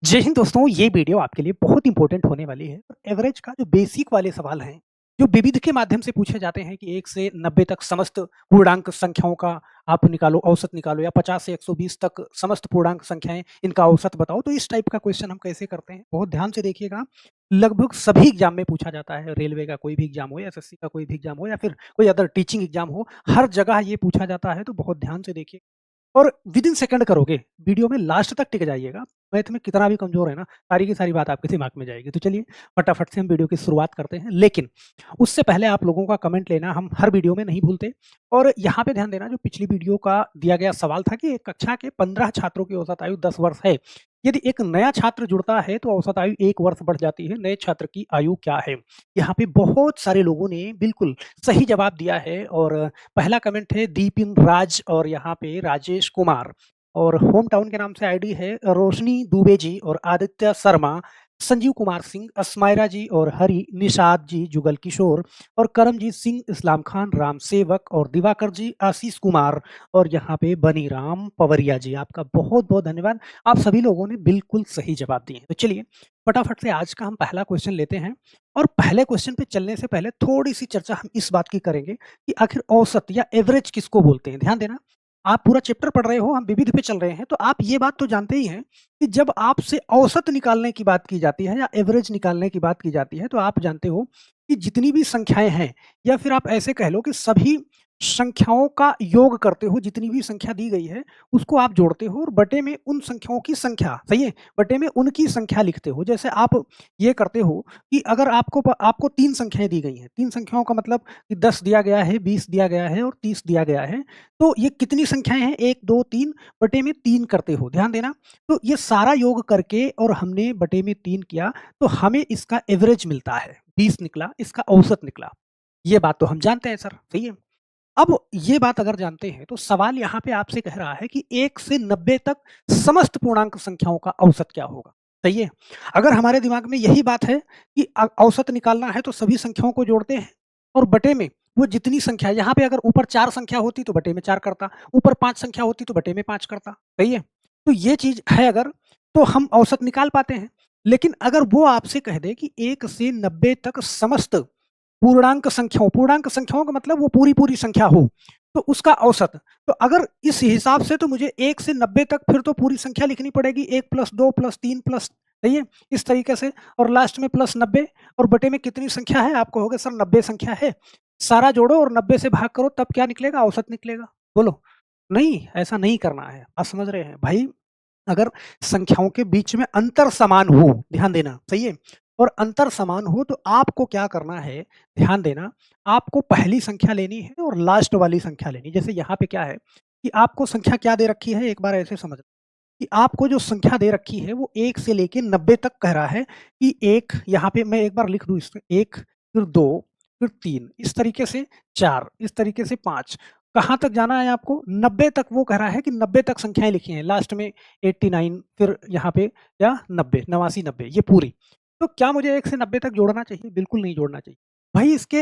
जय हिंद दोस्तों, ये वीडियो आपके लिए बहुत इंपॉर्टेंट होने वाली है। एवरेज का जो बेसिक वाले सवाल हैं, जो विविध के माध्यम से पूछे जाते हैं कि 1 से 90 तक समस्त पूर्णांक संख्याओं का आप निकालो, औसत निकालो या 50 से 120 तक समस्त पूर्णांक संख्याएँ, इनका औसत बताओ। तो इस टाइप का क्वेश्चन हम कैसे करते हैं, बहुत ध्यान से देखिएगा। लगभग सभी एग्ज़ाम में पूछा जाता है, रेलवे का कोई भी एग्ज़ाम हो, एसएससी का कोई भी एग्ज़ाम हो या फिर कोई अदर टीचिंग एग्ज़ाम हो, हर जगह ये पूछा जाता है, तो बहुत ध्यान से देखिए। और विदिन सेकंड करोगे, वीडियो में लास्ट तक टिक जाइएगा। मैथ में कितना भी कमज़ोर है ना, सारी की सारी बात आपके दिमाग में जाएगी। तो चलिए फटाफट से हम वीडियो की शुरुआत करते हैं। लेकिन उससे पहले आप लोगों का कमेंट लेना हम हर वीडियो में नहीं भूलते। और यहाँ पे ध्यान देना, जो पिछली वीडियो का दिया गया सवाल था कि एक कक्षा के 15 छात्रों की औसत आयु 10 वर्ष है। यदि एक नया छात्र जुड़ता है तो औसत आयु 1 वर्ष बढ़ जाती है। नए छात्र की आयु क्या है? यहाँ पे बहुत सारे लोगों ने बिल्कुल सही जवाब दिया है। और पहला कमेंट है दीपिन राज और यहाँ पे राजेश कुमार, और होम टाउन के नाम से आईडी है रोशनी दुबे जी और आदित्य शर्मा, संजीव कुमार सिंह, अस्मायरा जी और हरि, निषाद जी, जुगल किशोर और करमजीत सिंह, इस्लाम खान, राम सेवक और दिवाकर जी, आशीष कुमार और यहाँ पे बनी राम पवरिया जी। आपका बहुत बहुत धन्यवाद। आप सभी लोगों ने बिल्कुल सही जवाब दिए। तो चलिए फटाफट से आज का हम पहला क्वेश्चन लेते हैं। और पहले क्वेश्चन पे चलने से पहले थोड़ी सी चर्चा हम इस बात की करेंगे कि आखिर औसत या एवरेज किसको बोलते हैं। ध्यान देना, आप पूरा चैप्टर पढ़ रहे हो, हम विविध पे चल रहे हैं, तो आप ये बात तो जानते ही हैं कि जब आपसे औसत निकालने की बात की जाती है या एवरेज निकालने की बात की जाती है, तो आप जानते हो कि जितनी भी संख्याएं हैं, या फिर आप ऐसे कह लो कि सभी संख्याओं का योग करते हो, जितनी भी संख्या दी गई है उसको आप जोड़ते हो और बटे में उन संख्याओं की संख्या, सही है, बटे में उनकी संख्या लिखते हो। जैसे आप ये करते हो कि अगर आपको 3 संख्याएँ दी गई हैं, 3 संख्याओं का मतलब कि 10 दिया गया है, 20 दिया गया है और 30 दिया गया है। तो ये कितनी संख्याएँ हैं? 1, 2, 3 बटे में 3 करते हो, ध्यान देना। तो ये सारा योग करके और हमने बटे में 3 किया, तो हमें इसका एवरेज मिलता है, 20 निकला, इसका औसत निकला। ये बात तो हम जानते हैं सर, सही है। अब ये बात अगर जानते हैं, तो सवाल यहाँ पे आपसे कह रहा है कि 1 से 90 तक समस्त पूर्णांक संख्याओं का औसत क्या होगा? सही है। अगर हमारे दिमाग में यही बात है कि औसत निकालना है तो सभी संख्याओं को जोड़ते हैं और बटे में वो जितनी संख्या, यहाँ पे अगर ऊपर 4 संख्या होती तो बटे में 4 करता, ऊपर 5 संख्या होती तो बटे में 5 करता, सही है। तो ये चीज़ है अगर, तो हम औसत निकाल पाते हैं। लेकिन अगर वो आपसे कह दे कि 1 से 90 तक समस्त पूर्णांक संख्याओं का मतलब वो पूरी-पूरी संख्या हो, तो उसका औसत। तो अगर इस हिसाब से तो मुझे 1 से 90 तक फिर तो पूरी संख्या लिखनी पड़ेगी, 1 + 2 + 3 प्लस, सही है? इस तरीके से, और लास्ट में प्लस 90 और बटे में कितनी संख्या है? आप कहोगे सर 90 संख्या है। सारा जोड़ो और 90 से भाग करो, तब क्या निकलेगा? औसत निकलेगा। बोलो। नहीं, ऐसा नहीं करना है। आप समझ रहे हैं? भाई, अगर संख्याओं के बीच में अंतर समान हो, ध्यान देना, सही है? और अंतर समान हो तो आपको क्या करना है, ध्यान देना, आपको पहली संख्या लेनी है और लास्ट वाली संख्या लेनी है। जैसे यहाँ पे क्या है कि आपको संख्या क्या दे रखी है, एक बार ऐसे समझना कि आपको जो संख्या दे रखी है वो 1 से लेके 90 तक कह रहा है कि 1, यहाँ पे मैं एक बार लिख दूँ इसमें, 1 फिर 2 फिर 3 इस तरीके से, 4 इस तरीके से, 5 कहाँ तक जाना है आपको? 90 तक। वो कह रहा है कि 90 तक संख्याएँ लिखी हैं, लास्ट में 89 फिर यहाँ पे या 90, 89, 90 ये पूरी। तो क्या मुझे 1 से 90 तक जोड़ना चाहिए? बिल्कुल नहीं जोड़ना चाहिए। भाई, इसके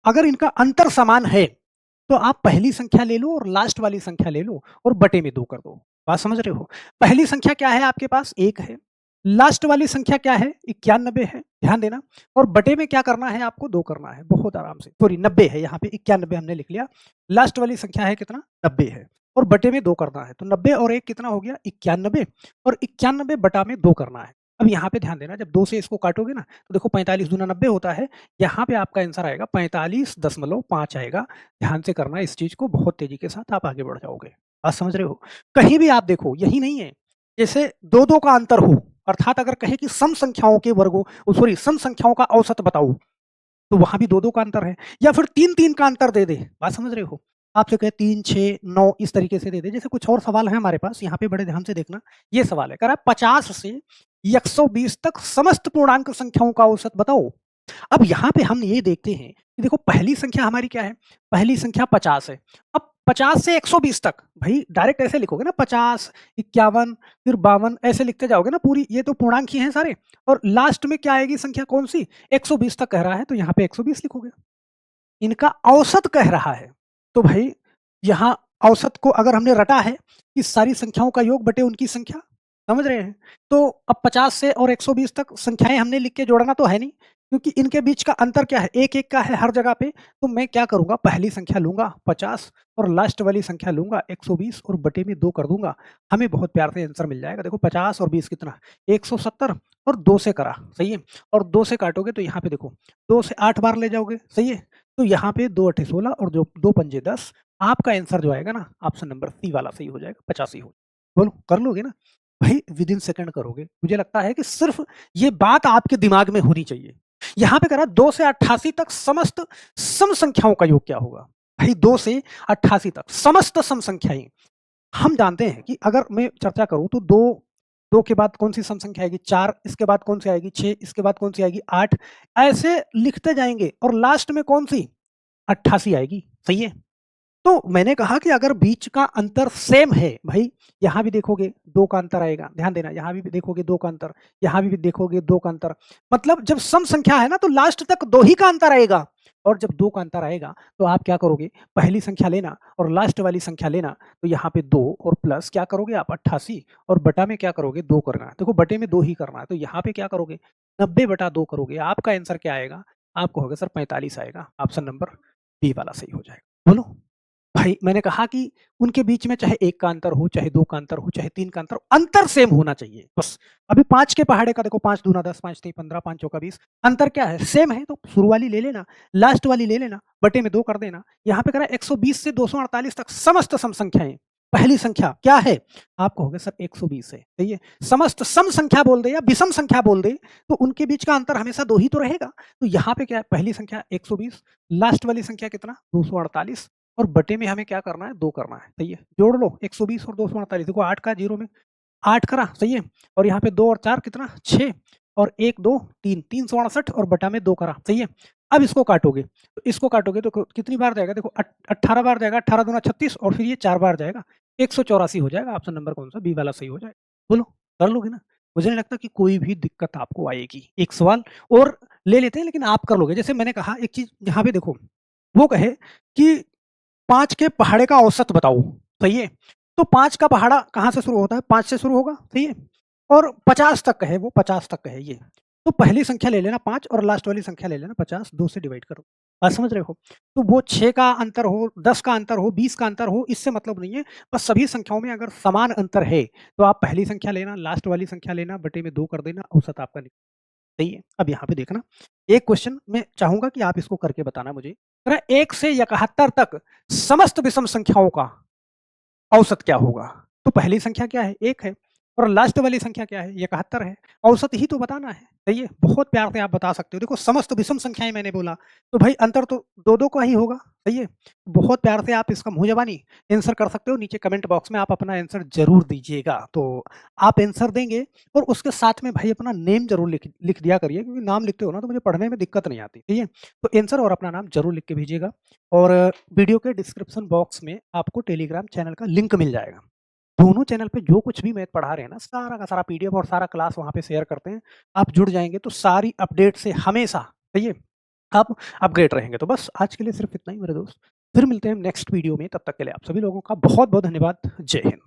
अगर इनका अंतर समान है, तो आप पहली संख्या ले लो और लास्ट वाली संख्या ले लो और बटे में 2 कर दो। बात समझ रहे हो? पहली संख्या क्या है आपके पास? 1 है। लास्ट वाली संख्या क्या है? 91 है, ध्यान देना। और बटे में क्या करना है आपको? 2 करना है, बहुत आराम से। सॉरी, 90 है, यहाँ पे 91 हमने लिख लिया। लास्ट वाली संख्या है कितना? 90 है और बटे में 2 करना है। तो 90 और 1 कितना हो गया? 91 और 91 बटा में 2 करना है। अब यहाँ पे ध्यान देना, जब 2 से इसको काटोगे ना, तो देखो 45 दूना 90 होता है। यहाँ पे आपका आंसर आएगा 45.5 आएगा। ध्यान से करना इस चीज़ को, बहुत तेज़ी के साथ आप आगे बढ़ जाओगे। बात समझ रहे हो? कहीं भी आप देखो, यही नहीं है, जैसे 2-2 का अंतर हो, अर्थात अगर कहे कि सम संख्याओं के वर्गों, सॉरी, सम संख्याओं का औसत बताओ, तो वहाँ भी 2-2 का अंतर है। या फिर 3-3 का अंतर दे दे, बात समझ रहे हो? आपसे कहे 3, 6, 9 इस तरीके से दे दे। जैसे कुछ और सवाल है हमारे पास, यहाँ पे बड़े ध्यान से देखना। ये सवाल है, कह रहा है 50 से 120 तक समस्त पूर्णांक संख्याओं का औसत बताओ। अब यहाँ पे हम ये देखते हैं कि देखो पहली संख्या हमारी क्या है? पहली संख्या 50 है। अब 50 से 120 तक, भाई डायरेक्ट ऐसे लिखोगे ना, 50, 51 फिर 52 ऐसे लिखते जाओगे ना, पूरी ये तो पूर्णांक ही हैं सारे। और लास्ट में क्या आएगी संख्या, कौन-सी? 120 तक कह रहा है, तो यहाँ पे 120 लिखोगे। इनका औसत कह रहा है, तो भाई यहाँ औसत को अगर हमने रटा है कि सारी संख्याओं का योग बटे उनकी संख्या, समझ रहे हैं? तो अब 50 से और 120 तक संख्याएँ हमने लिख के जोड़ना तो है नहीं, क्योंकि इनके बीच का अंतर क्या है? 1-1 का है हर जगह पे, तो मैं क्या करूँगा, पहली संख्या लूँगा 50 और लास्ट वाली संख्या लूँगा 120 और बटे में 2 कर दूँगा। हमें बहुत प्यार से आंसर मिल जाएगा। देखो 50 और 20 कितना? 170 और 2 से करा, सही है? और 2 से काटोगे तो यहाँ पे देखो, 2 से 8 बार ले जाओगे, सही है? तो यहाँ पे 2 अट्ठे 16 और जो 2 पंजे 10, आपका आंसर जो आएगा ना, ऑप्शन नंबर सी वाला सही हो जाएगा, 85 हो। बोलो, कर लोगे ना? भाई विदिन सेकंड करोगे। मुझे लगता है कि सिर्फ़ ये बात आपके दिमाग में होनी चाहिए। यहाँ पे कह रहा है 2 से 88 तक समस्त सम संख्याओं का योग क्या होगा? भाई 2 से 88 तक समस्त सम संख्याएँ। हम जानते हैं कि अगर मैं चर्चा करूँ तो 2 के बाद कौन-सी सम संख्या आएगी? 4, इसके बाद कौन-सी आएगी? 6, इसके बाद कौन-सी आएगी? 8, ऐसे लिखते जाएँगे और लास्ट में कौन-सी? 88 आएगी, सही है? तो मैंने कहा कि अगर बीच का अंतर सेम है, भाई यहाँ भी देखोगे 2 का अंतर आएगा, ध्यान देना, यहाँ भी देखोगे 2 का अंतर, यहाँ भी देखोगे 2 का अंतर। मतलब जब सम संख्या है ना तो लास्ट तक 2 ही का अंतर आएगा, और जब 2 का अंतर आएगा तो आप क्या करोगे, पहली संख्या लेना और लास्ट वाली संख्या लेना, तो यहाँ पे 2 और प्लस क्या करोगे आप 88 और बटा में क्या करोगे 2 करना है। देखो बटे में 2 ही करना है, तो यहाँ पे क्या करोगे 90/2 करोगे। आपका आंसर क्या आएगा? आप कहोगे सर 45 आएगा। ऑप्शन नंबर बी वाला सही हो जाएगा। बोलो। भाई मैंने कहा कि उनके बीच में चाहे 1 का अंतर हो, चाहे 2 का अंतर हो, चाहे 3 का अंतर हो, अंतर सेम होना चाहिए बस। अभी 5 के पहाड़े का देखो, 5 दूना 10, 5 तीन 15, 5 चौका 20, अंतर क्या है? सेम है, तो शुरू वाली ले लेना, लास्ट वाली ले लेना, बटे में 2 कर देना। यहाँ पे कह रहा है 120 से 248 तक समस्त सम संख्याएँ। पहली संख्या क्या है? आप कहोगे सर 120 है, सही है। समस्त सम संख्या बोल दे या विषम संख्या बोल दे, तो उनके बीच का अंतर हमेशा 2 ही तो रहेगा। तो यहाँ पे क्या है? पहली संख्या 120, लास्ट वाली संख्या कितना? 248 और बटे में हमें क्या करना है? 2 करना है, सही है। जोड़ लो 120 और 248, देखो 8 का 0 में 8 करा, सही है। और यहाँ पे 2 और 4 कितना? 6 और 1 2 3 368 और बटा में 2 करा, सही है। अब इसको काटोगे, तो इसको काटोगे तो कितनी बार जाएगा? देखो 18 बार जाएगा, 18 दूना 36 और फिर ये 4 बार जाएगा, 184 हो जाएगा। ऑप्शन नंबर कौन-सा? बी वाला सही हो जाएगा। बोलो, कर लोगे ना? मुझे नहीं लगता कि कोई भी दिक्कत आपको आएगी। एक सवाल और ले लेते हैं, लेकिन आप कर लोगे। जैसे मैंने कहा एक चीज़ यहाँ पे देखो, वो कहे कि 5 के पहाड़े का औसत बताओ, सही है? तो 5 का पहाड़ा कहाँ से शुरू होता है? 5 से शुरू होगा, सही है? और 50 तक का है वो, 50 तक का है ये। तो पहली संख्या ले लेना 5 और लास्ट वाली संख्या ले लेना 50, 2 से डिवाइड करो। बात समझ रहे हो? तो वो 6 का अंतर हो, 10 का अंतर हो, 20 का अंतर हो, इससे मतलब नहीं है। बस सभी संख्याओं में अगर समान अंतर है, तो आप पहली संख्या लेना, लास्ट वाली संख्या लेना, बटे में 2 कर देना, औसत आपका सही है। अब यहाँ पे देखना, एक क्वेश्चन मैं चाहूँगा कि आप इसको करके बताना मुझे। कह रहा है 1 से 71 तक समस्त विषम संख्याओं का औसत क्या होगा? तो पहली संख्या क्या है? 1 है और लास्ट वाली संख्या क्या है? 71 है। औसत ही तो बताना है, सही है? बहुत प्यार से आप बता सकते हो। देखो समस्त विषम संख्याएँ मैंने बोला, तो भाई अंतर तो 2-2 का ही होगा, सही है? बहुत प्यार से आप इसका मुँह ज़बानी आंसर कर सकते हो। नीचे कमेंट बॉक्स में आप अपना आंसर ज़रूर दीजिएगा। तो आप आंसर देंगे और उसके साथ में भाई अपना नेम ज़रूर लिख लिख दिया करिए, क्योंकि नाम लिखते हो ना तो मुझे पढ़ने में दिक्कत नहीं आती, ठीक है? तो आंसर और अपना नाम ज़रूर लिख के भेजिएगा और वीडियो के डिस्क्रिप्शन बॉक्स में आपको टेलीग्राम चैनल का लिंक मिल जाएगा। दोनों चैनल पे जो कुछ भी मैथ पढ़ा रहे हैं ना, सारा का सारा पीडीएफ और सारा क्लास वहाँ पे शेयर करते हैं। आप जुड़ जाएँगे तो सारी अपडेट से हमेशा, सही है? आप अपग्रेड रहेंगे। तो बस आज के लिए सिर्फ़ इतना ही मेरे दोस्त। फिर मिलते हैं नेक्स्ट वीडियो में, तब तक के लिए आप सभी लोगों का बहुत-बहुत धन्यवाद। जय हिंद।